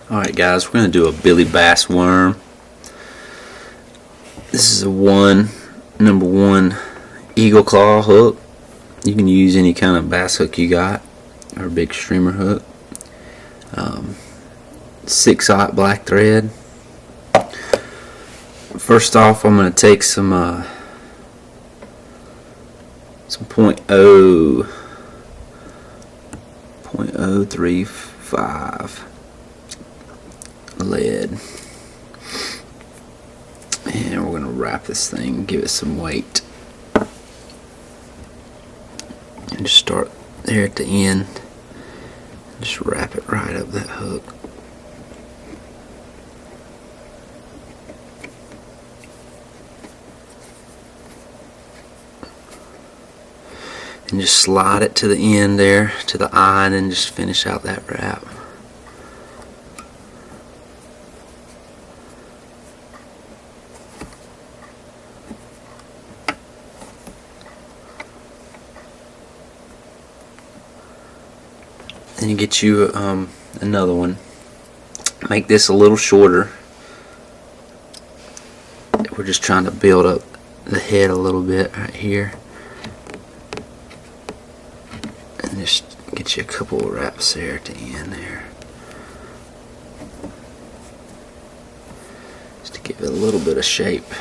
Alright guys, we're going to do a Billy Bass worm. This is a number one eagle claw hook. You can use any kind of bass hook you got, or a big streamer hook. 6/0 black thread. First off, I'm going to take some .035 lead, and we're going to wrap this thing, give it some weight, and just start there at the end, just wrap it right up that hook. And just slide it to the end there, to the eye, and then just finish out that wrap. Then you get you another one. Make this a little shorter. We're just trying to build up the head a little bit right here. And just get you a couple of wraps there at the end there. Just to give it a little bit of shape.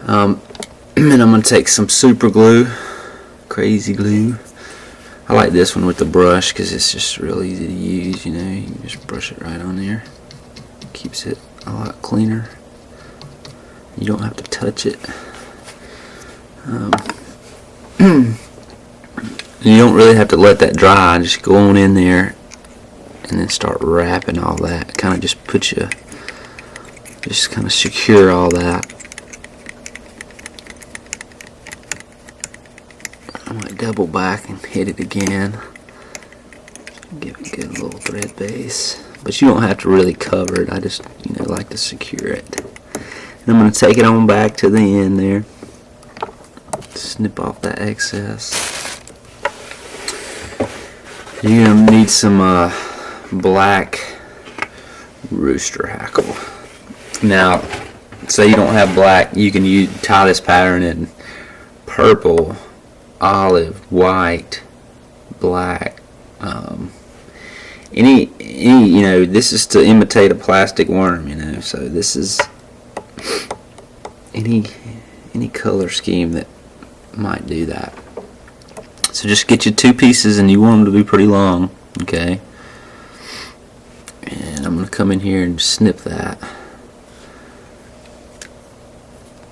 And I'm going to take some super glue, crazy glue. I like this one with the brush because it's just real easy to use, you know. You can just brush it right on there. Keeps it a lot cleaner. You don't have to touch it. You don't really have to let that dry. Just go on in there and then start wrapping all that. Kind of just just kind of secure all that. I might double back and hit it again. Give it a good little thread base. But you don't have to really cover it. I just, like to secure it. And I'm going to take it on back to the end there. Snip off that excess. You're going to need some black rooster hackle. Now, say you don't have black, you can tie this pattern in purple, olive, white, black, any this is to imitate a plastic worm, so this is any color scheme that might do that. So just get you two pieces, and you want them to be pretty long, okay? And I'm going to come in here and snip that.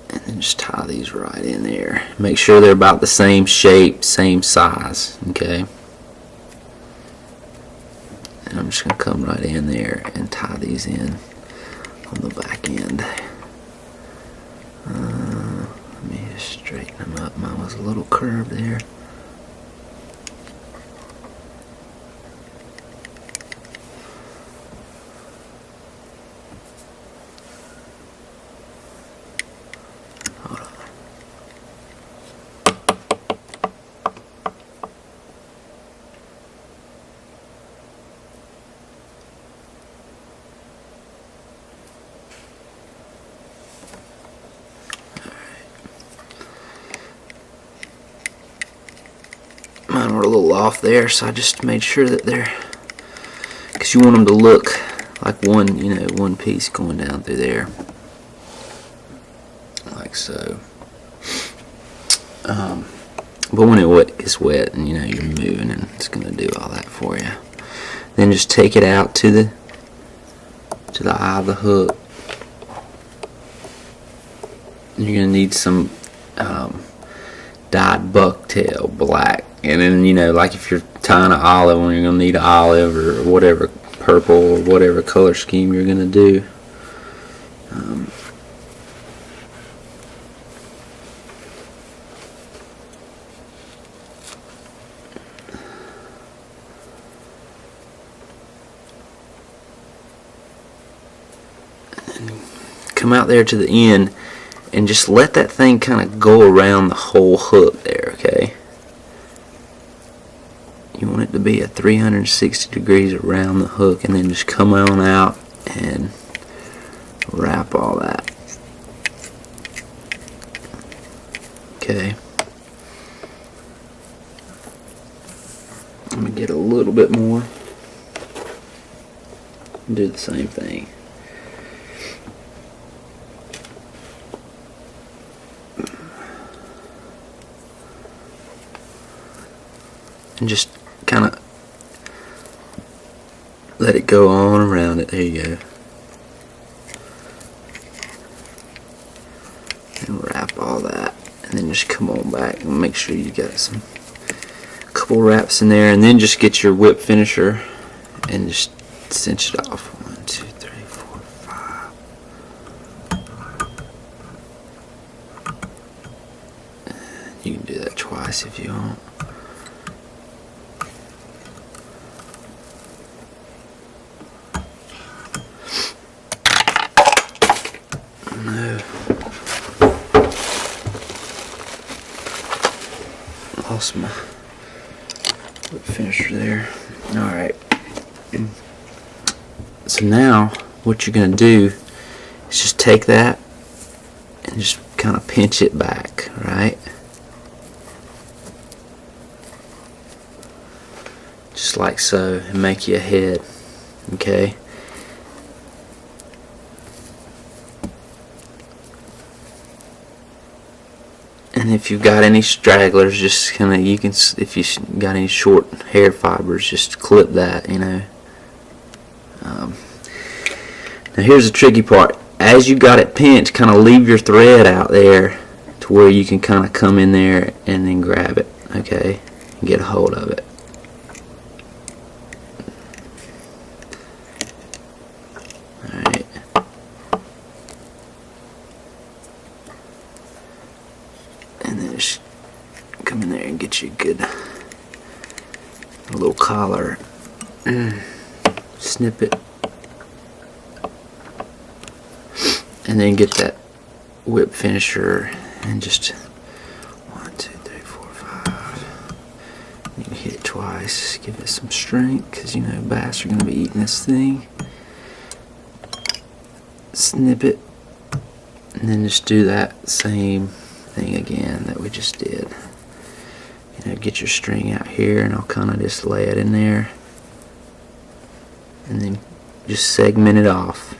And then just tie these right in there. Make sure they're about the same shape, same size, okay? And I'm just going to come right in there and tie these in on the back end. Let me just straighten them up. Mine was a little curved there. Mine were a little off there, so I just made sure that they're, because you want them to look like one piece going down through there, like so. But when it gets wet and you're moving, and it's going to do all that for you. Then just take it out to the eye of the hook. You're going to need some dyed bucktail black. And then, like if you're tying an olive on, you're going to need an olive or whatever, purple or whatever color scheme you're going to do. And come out there to the end and just let that thing kind of go around the whole hook there, okay? You want it to be a 360 degrees around the hook, and then just come on out and wrap all that. Okay. I'm going to get a little bit more and do the same thing. And just kind of let it go on around it. There you go. And wrap all that. And then just come on back and make sure you got some couple wraps in there, and then just get your whip finisher and just cinch it off. 1, 2, 3, 4, 5. You can do that twice if you want. No. Lost my whip finisher there. Alright. So now what you're going to do is just take that and just kind of pinch it back, right? Just like so, and make you a head. Okay? And if you've got any stragglers, just kind of, you can, if you got any short hair fibers, just clip that, you know. Now here's the tricky part. As you got it pinched, kind of leave your thread out there to where you can kind of come in there and then grab it, okay, and get a hold of it. Alright. And then just come in there and get you a good little collar. Snip it. And then get that whip finisher and just 1, 2, 3, 4, 5. You can hit it twice. Give it some strength, because you know bass are going to be eating this thing. Snip it. And then just do that same thing again that we just did. You know, get your string out here, and I'll kind of just lay it in there, and then just segment it off.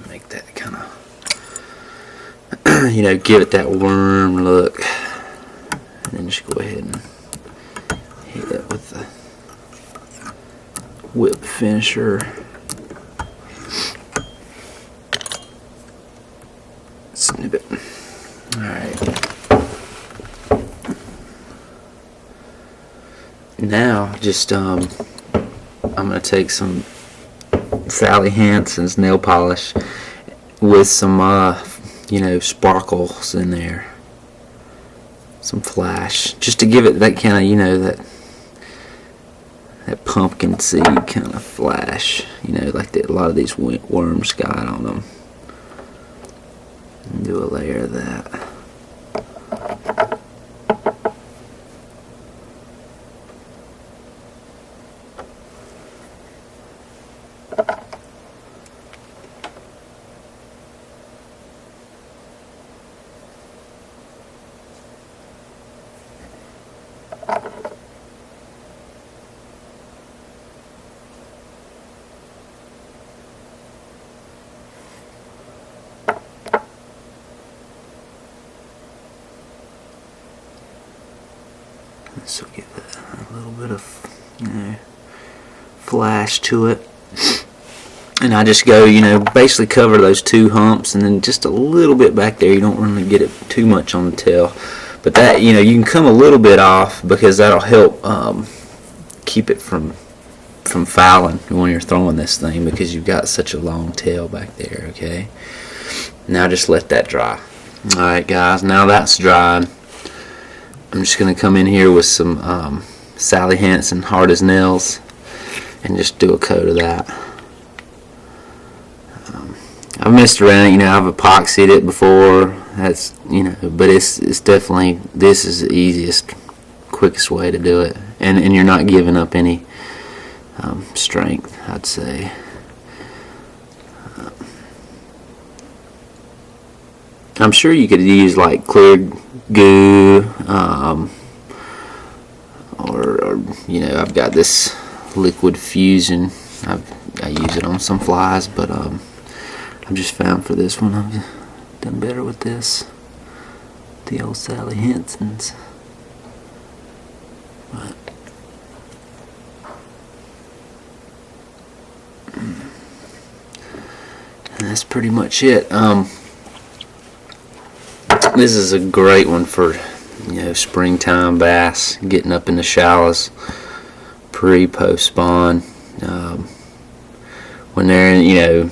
Make that kind of, you know, give it that worm look, and then just go ahead and hit it with the whip finisher. Snip it. Alright. Now, just, I'm going to take some Sally Hansen's nail polish with some, you know, sparkles in there. Some flash. Just to give it that kind of, you know, that pumpkin seed kind of flash. You know, like a lot of these worms got on them. And do a layer of that. So give it a little bit of, you know, flash to it. And I just go, you know, basically cover those two humps, and then just a little bit back there. You don't really get it too much on the tail, but that, you know, you can come a little bit off, because that'll help keep it from fouling when you're throwing this thing, because you've got such a long tail back there. Okay, now just let that dry. Alright guys, now that's dried, I'm just going to come in here with some Sally Hansen Hard as Nails, and just do a coat of that. I've messed around, you know, I've epoxied it before. That's, you know, but it's definitely, this is the easiest, quickest way to do it, and you're not giving up any strength, I'd say. I'm sure you could use like clear goo, or you know, I've got this liquid fusion. I use it on some flies, but I've just found for this one I've done better with this, the old Sally Henson's. But and that's pretty much it. This is a great one for, you know, springtime bass, getting up in the shallows, post spawn, when they're in, you know,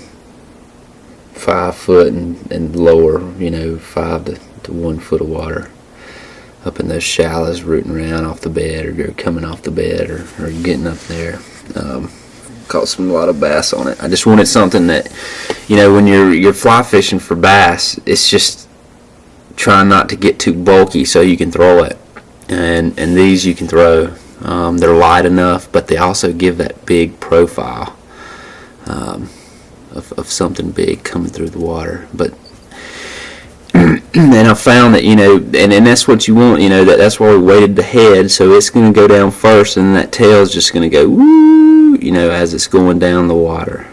5 foot and lower, you know, 5 to 1 foot of water, up in those shallows, rooting around off the bed, or coming off the bed, or getting up there. Caught a lot of bass on it. I just wanted something that, you know, when you're fly fishing for bass, it's just trying not to get too bulky so you can throw it, and these you can throw. They're light enough, but they also give that big profile of something big coming through the water. But and I found that, you know, and that's what you want, you know, that's why we weighted the head, so it's going to go down first, and that tail's just going to go woo, you know, as it's going down the water.